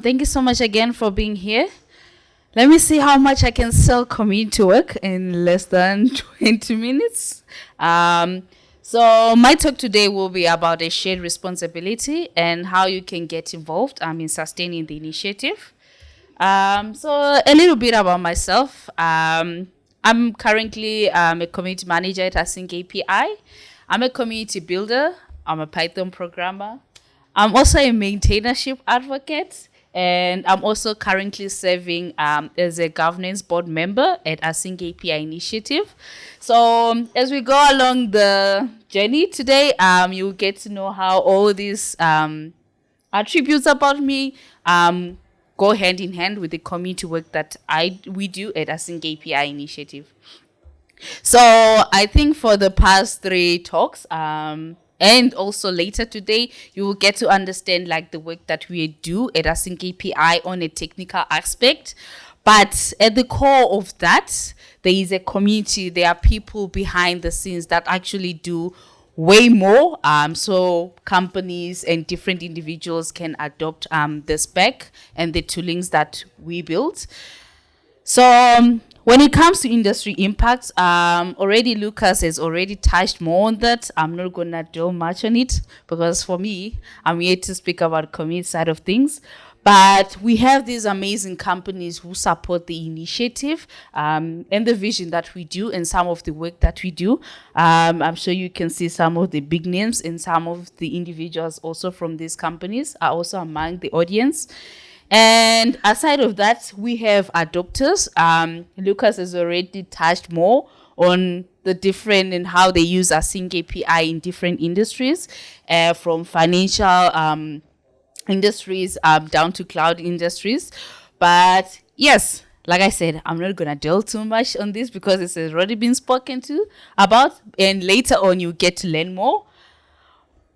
Thank you so much again for being here. Let me see how much I can sell community work in less than 20 minutes. So my talk today will be about a shared responsibility and how you can get involved in sustaining the initiative. So a little bit about myself. I'm currently a community manager at AsyncAPI. I'm a community builder. I'm a Python programmer. I'm also a maintainership advocate. And I'm also currently serving as a governance board member at AsyncAPI initiative. So as we go along the journey today, you'll get to know how all these attributes about me go hand in hand with the community work that we do at AsyncAPI initiative. So I think for the past 3 talks, and also later today, you will get to understand like the work that we do at AsyncAPI on a technical aspect. But at the core of that, there is a community. There are people behind the scenes that actually do way more. So companies and different individuals can adopt the spec and the toolings that we built. So when it comes to industry impacts, already Lucas has already touched more on that. I'm not going to dwell much on it because for me, I'm here to speak about community side of things. But we have these amazing companies who support the initiative and the vision that we do and some of the work that we do. I'm sure you can see some of the big names and some of the individuals also from these companies are also among the audience. And aside of that, we have adopters. Lucas has already touched more on the different and how they use AsyncAPI in different industries, from financial industries down to cloud industries. But yes, like I said, I'm not going to dwell too much on this because it's already been spoken to about, and later on you get to learn more.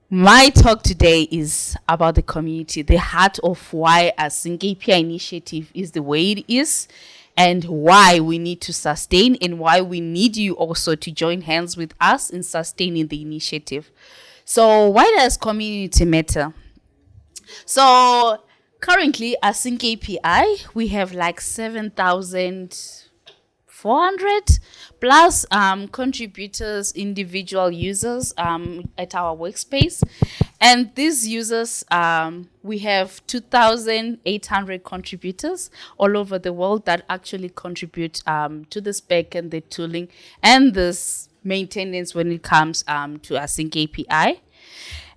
My talk today is about the community, the heart of why AsyncAPI initiative is the way it is, and why we need to sustain and why we need you also to join hands with us in sustaining the initiative. So why does community matter? So currently AsyncAPI, we have like 7,400 plus contributors, individual users at our workspace. And these users, we have 2,800 contributors all over the world that actually contribute to the spec and the tooling and this maintenance when it comes to AsyncAPI.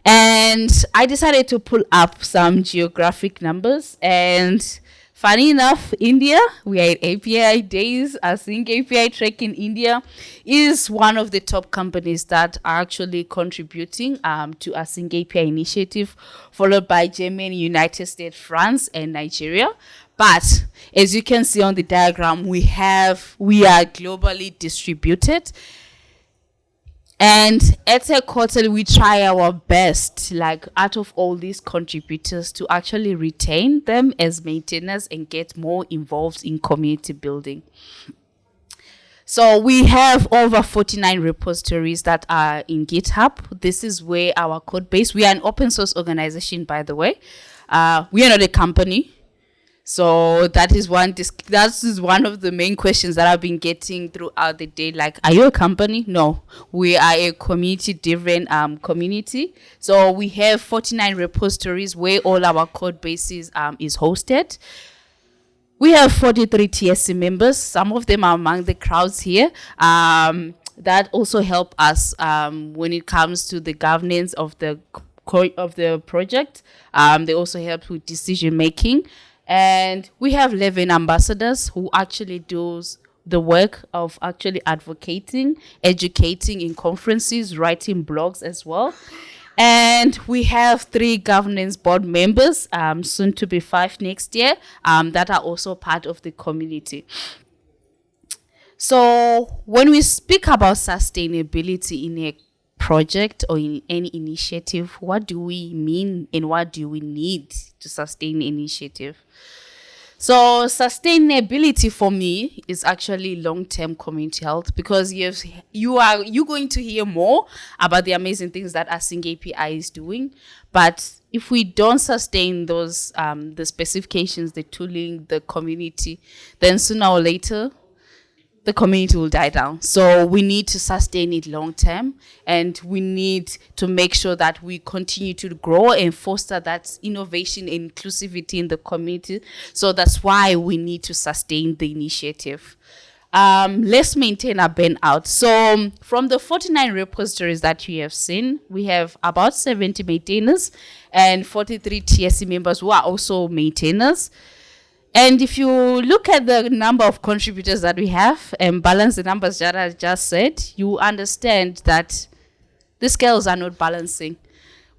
And I decided to pull up some geographic numbers, and funny enough, India, we are at API days. AsyncAPI Track in India is one of the top companies that are actually contributing to AsyncAPI initiative, followed by Germany, United States, France, and Nigeria. But as you can see on the diagram, we are globally distributed. And at a quarter, we try our best, like out of all these contributors, to actually retain them as maintainers and get more involved in community building. So we have over 49 repositories that are in GitHub. This is where our code base. We are an open source organization, by the way. We are not a company. So that is one of the main questions that I've been getting throughout the day. Like, are you a company? No, we are a community-driven community. So we have 49 repositories where all our code bases is hosted. We have 43 TSC members. Some of them are among the crowds here. That also help us when it comes to the governance of the project. They also help with decision making. And we have 11 ambassadors who actually do the work of actually advocating, educating in conferences, writing blogs as well. And we have 3 governance board members, soon to be 5 next year, that are also part of the community. So when we speak about sustainability in a project or in any initiative, what do we mean and what do we need to sustain the initiative? So sustainability for me is actually long-term community health, because you're going to hear more about the amazing things that AsyncAPI is doing. But if we don't sustain those the specifications, the tooling, the community, then sooner or later the community will die down. So we need to sustain it long term, and we need to make sure that we continue to grow and foster that innovation and inclusivity in the community. So that's why we need to sustain the initiative. Let's maintain our burnout. So from the 49 repositories that you have seen, we have about 70 maintainers and 43 TSC members who are also maintainers. And if you look at the number of contributors that we have and balance the numbers that I just said, you understand that the scales are not balancing.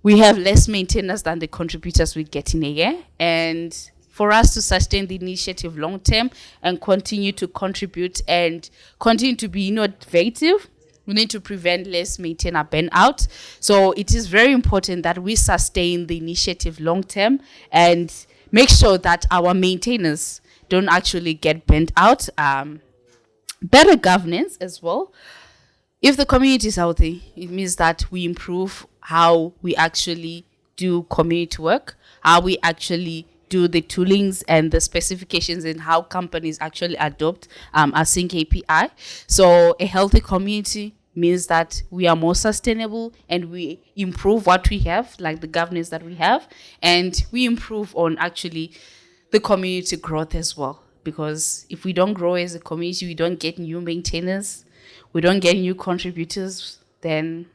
We have less maintainers than the contributors we get in a year. And for us to sustain the initiative long term and continue to contribute and continue to be innovative, we need to prevent less maintainer burnout. So it is very important that we sustain the initiative long term and make sure that our maintainers don't actually get burnt out. Better governance as well. If the community is healthy, it means that we improve how we actually do community work, how we actually do the toolings and the specifications, and how companies actually adopt AsyncAPI. So a healthy community means that we are more sustainable and we improve what we have, like the governance that we have, and we improve on actually the community growth as well. Because if we don't grow as a community, we don't get new maintainers, we don't get new contributors, then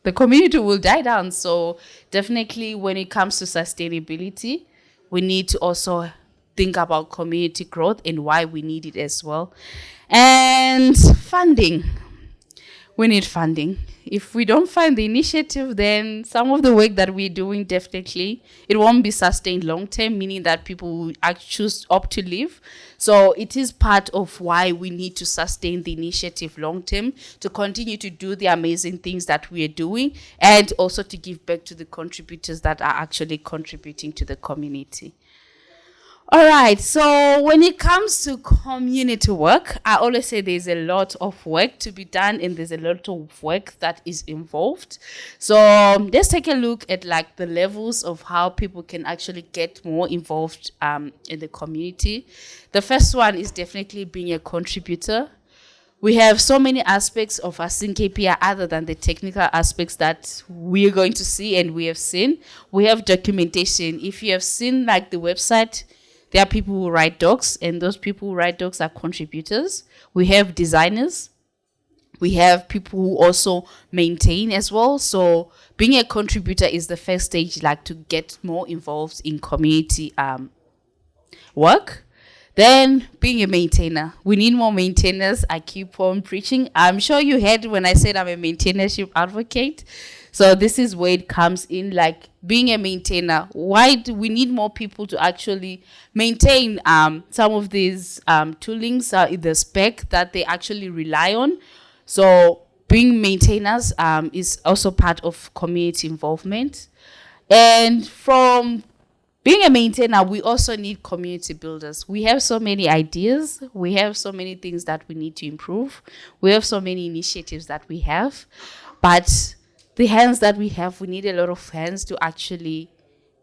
the community will die down. So definitely when it comes to sustainability, we need to also think about community growth and why we need it as well. And funding. We need funding. If we don't find the initiative, then some of the work that we're doing, definitely, it won't be sustained long term, meaning that people will choose opt to leave. So it is part of why we need to sustain the initiative long term, to continue to do the amazing things that we are doing, and also to give back to the contributors that are actually contributing to the community. All right, so when it comes to community work, I always say there's a lot of work to be done and there's a lot of work that is involved. So let's take a look at like the levels of how people can actually get more involved in the community. The first one is definitely being a contributor. We have so many aspects of AsyncAPI other than the technical aspects that we're going to see and we have seen. We have documentation. If you have seen like the website, there are people who write docs, and those people who write docs are contributors. We have designers. We have people who also maintain as well. So being a contributor is the first stage, like to get more involved in community work. Then being a maintainer. We need more maintainers. I keep on preaching. I'm sure you heard when I said I'm a maintainership advocate. So this is where it comes in, like being a maintainer. Why do we need more people to actually maintain some of these toolings, the spec that they actually rely on? So being maintainers is also part of community involvement. And from being a maintainer, we also need community builders. We have so many ideas. We have so many things that we need to improve. We have so many initiatives that we have. But the hands that we have, we need a lot of hands to actually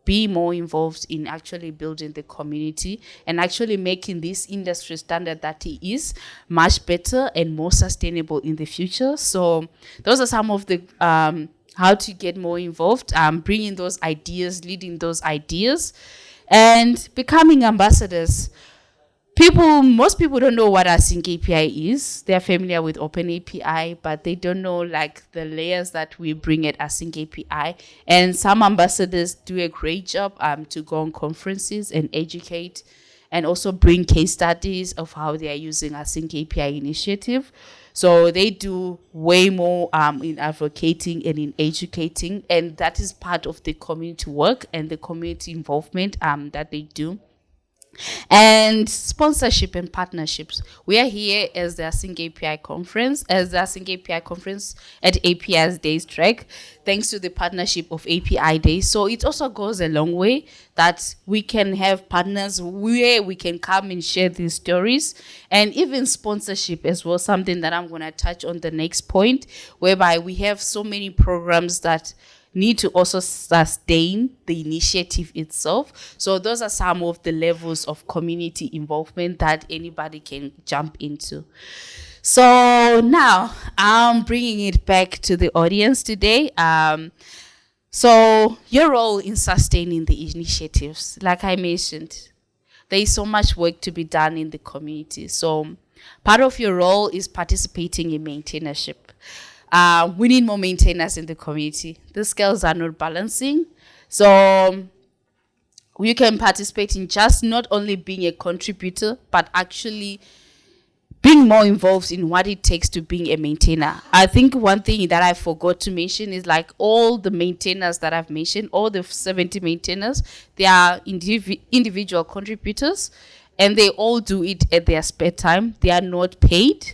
be more involved in actually building the community and actually making this industry standard that it is much better and more sustainable in the future. So those are some of the how to get more involved, bringing those ideas, leading those ideas, and becoming ambassadors. Most people don't know what AsyncAPI is. They're familiar with OpenAPI, but they don't know like the layers that we bring at AsyncAPI. And some ambassadors do a great job to go on conferences and educate, and also bring case studies of how they are using AsyncAPI initiative. So they do way more in advocating and in educating, and that is part of the community work and the community involvement that they do. And sponsorship and partnerships. We are here as the AsyncAPI conference, at API's Days track, thanks to the partnership of API Days. So it also goes a long way that we can have partners where we can come and share these stories, and even sponsorship as well, something that I'm going to touch on the next point, whereby we have so many programs that need to also sustain the initiative itself. So those are some of the levels of community involvement that anybody can jump into. So now I'm bringing it back to the audience today. So your role in sustaining the initiatives, like I mentioned, there is so much work to be done in the community. So part of your role is participating in maintainership. We need more maintainers in the community. The scales are not balancing. So you can participate in just not only being a contributor, but actually being more involved in what it takes to being a maintainer. I think one thing that I forgot to mention is like all the maintainers that I've mentioned, all the 70 maintainers, they are individual contributors, and they all do it at their spare time. They are not paid.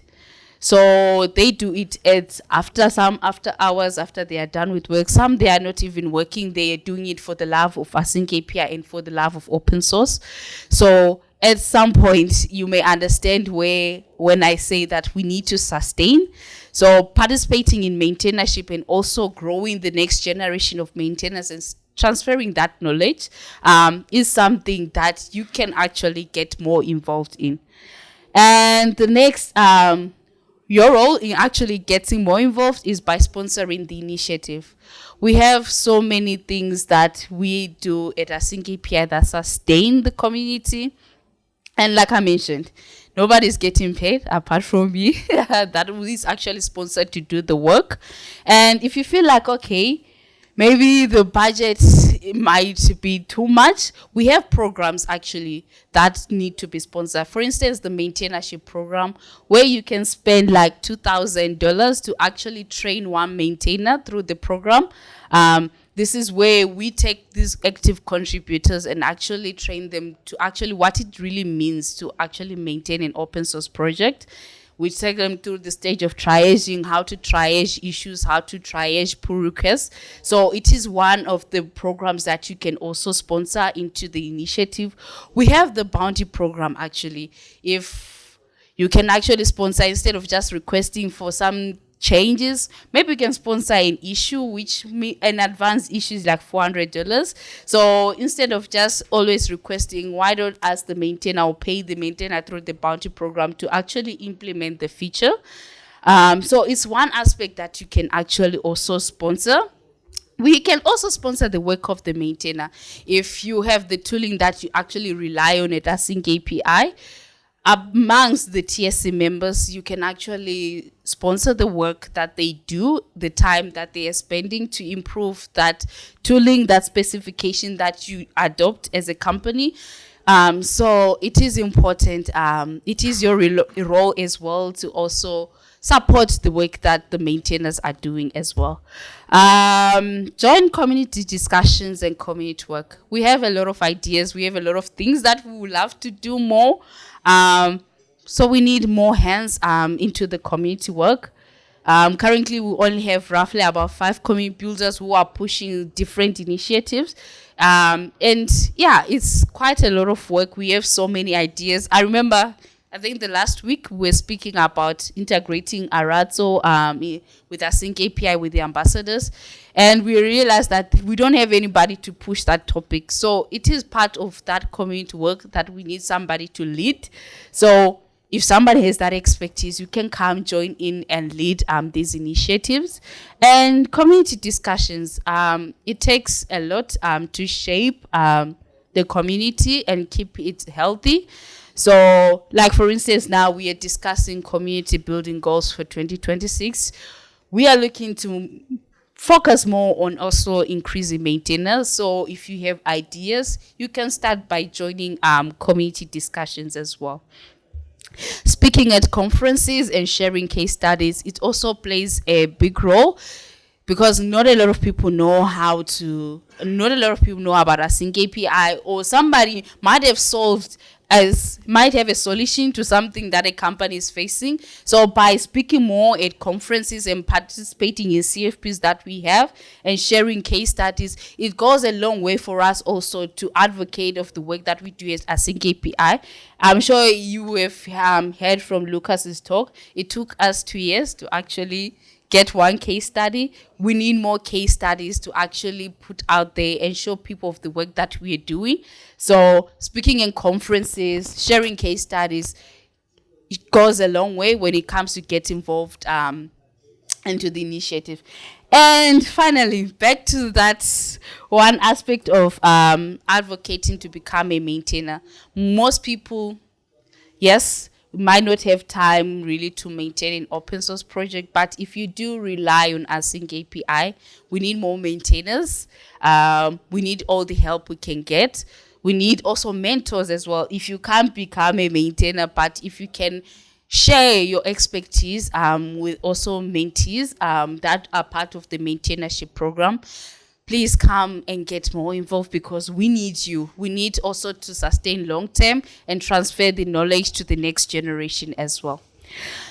So they do it after hours, after they are done with work. Some, they are not even working. They are doing it for the love of AsyncAPI and for the love of open source. So at some point, you may understand when I say that we need to sustain. So participating in maintainership and also growing the next generation of maintainers and transferring that knowledge is something that you can actually get more involved in. And the next... your role in actually getting more involved is by sponsoring the initiative. We have so many things that we do at AsyncAPI that sustain the community. And like I mentioned, nobody's getting paid apart from me. That is actually sponsored to do the work. And if you feel like, okay, maybe the budget might be too much, we have programs actually that need to be sponsored. For instance, the maintainership program, where you can spend like $2,000 to actually train one maintainer through the program. This is where we take these active contributors and actually train them to actually what it really means to actually maintain an open source project. We take them through the stage of triaging, how to triage issues, how to triage pull requests. So it is one of the programs that you can also sponsor into the initiative. We have the bounty program actually. If you can actually sponsor, instead of just requesting for some changes, maybe you can sponsor an issue, which an advanced issue is like $400. So instead of just always requesting, why don't ask the maintainer or pay the maintainer through the bounty program to actually implement the feature? So it's one aspect that you can actually also sponsor. We can also sponsor the work of the maintainer. If you have the tooling that you actually rely on at AsyncAPI, amongst the TSC members, you can actually sponsor the work that they do, the time that they are spending to improve that tooling, that specification that you adopt as a company. So it is important. It is your role as well to also support the work that the maintainers are doing as well. Join community discussions and community work. We have a lot of ideas. We have a lot of things that we would love to do more. So we need more hands into the community work. Currently, we only have roughly about 5 community builders who are pushing different initiatives. And yeah, it's quite a lot of work. We have so many ideas. I remember, I think the last week we were speaking about integrating Arazzo with AsyncAPI with the ambassadors, and we realized that we don't have anybody to push that topic. So it is part of that community work that we need somebody to lead. So if somebody has that expertise, you can come join in and lead these initiatives. And community discussions, it takes a lot to shape the community and keep it healthy. So, like for instance, now we are discussing community building goals for 2026. We are looking to focus more on also increasing maintainers. So if you have ideas, you can start by joining community discussions as well. Speaking at conferences and sharing case studies, it also plays a big role, because not a lot of people know not a lot of people know about AsyncAPI, or somebody might have a solution to something that a company is facing. So by speaking more at conferences and participating in CFPs that we have and sharing case studies, it goes a long way for us also to advocate of the work that we do as AsyncAPI. I'm sure you have heard from Lucas's talk. It took us 2 years to actually get one case study. We need more case studies to actually put out there and show people of the work that we are doing. So speaking in conferences, sharing case studies, it goes a long way when it comes to get involved into the initiative. And finally, back to that one aspect of advocating to become a maintainer. Most people, yes, might not have time really to maintain an open source project, but if you do rely on AsyncAPI, we need more maintainers. We need all the help we can get. We need also mentors as well. If you can't become a maintainer, but if you can share your expertise with also mentees that are part of the maintainership program, please come and get more involved, because we need you. We need also to sustain long term and transfer the knowledge to the next generation as well.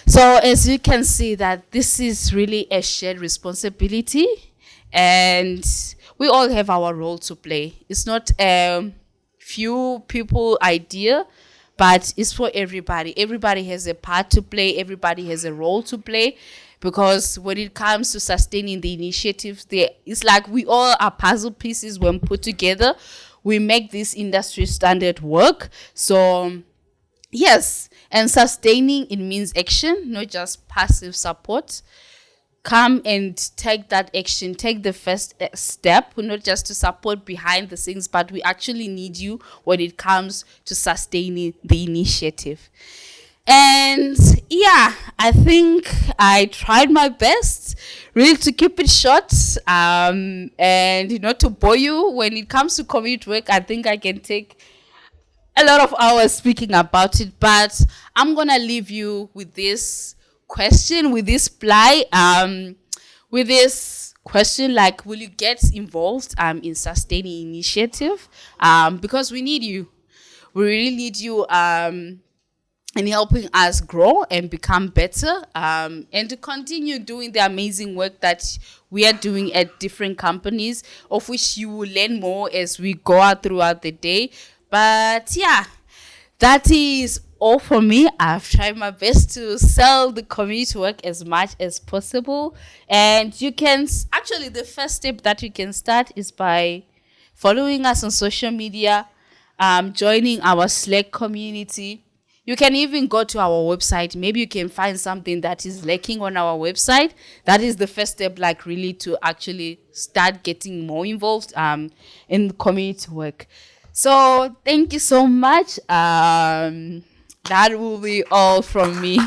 So as you can see, that this is really a shared responsibility, and we all have our role to play. It's not a few people idea, but it's for everybody. Everybody has a part to play. Everybody has a role to play. Because when it comes to sustaining the initiatives, it's like we all are puzzle pieces. When put together, we make this industry standard work. So yes, and sustaining, it means action, not just passive support. Come and take that action, take the first step, not just to support behind the scenes, but we actually need you when it comes to sustaining the initiative. And yeah, I think I tried my best really to keep it short and not to bore you. When it comes to community work, I think I can take a lot of hours speaking about it, but I'm going to leave you with this question, with this with this question, like, will you get involved in sustaining initiative? Because we need you. We really need you in helping us grow and become better, and to continue doing the amazing work that we are doing at different companies, of which you will learn more as we go out throughout the day. But yeah, that is all for me. I've tried my best to sell the community work as much as possible. And you can, actually, the first step that you can start is by following us on social media, joining our Slack community. You can even go to our website. Maybe you can find something that is lacking on our website. That is the first step, like, really to actually start getting more involved in community work. So thank you so much. That will be all from me.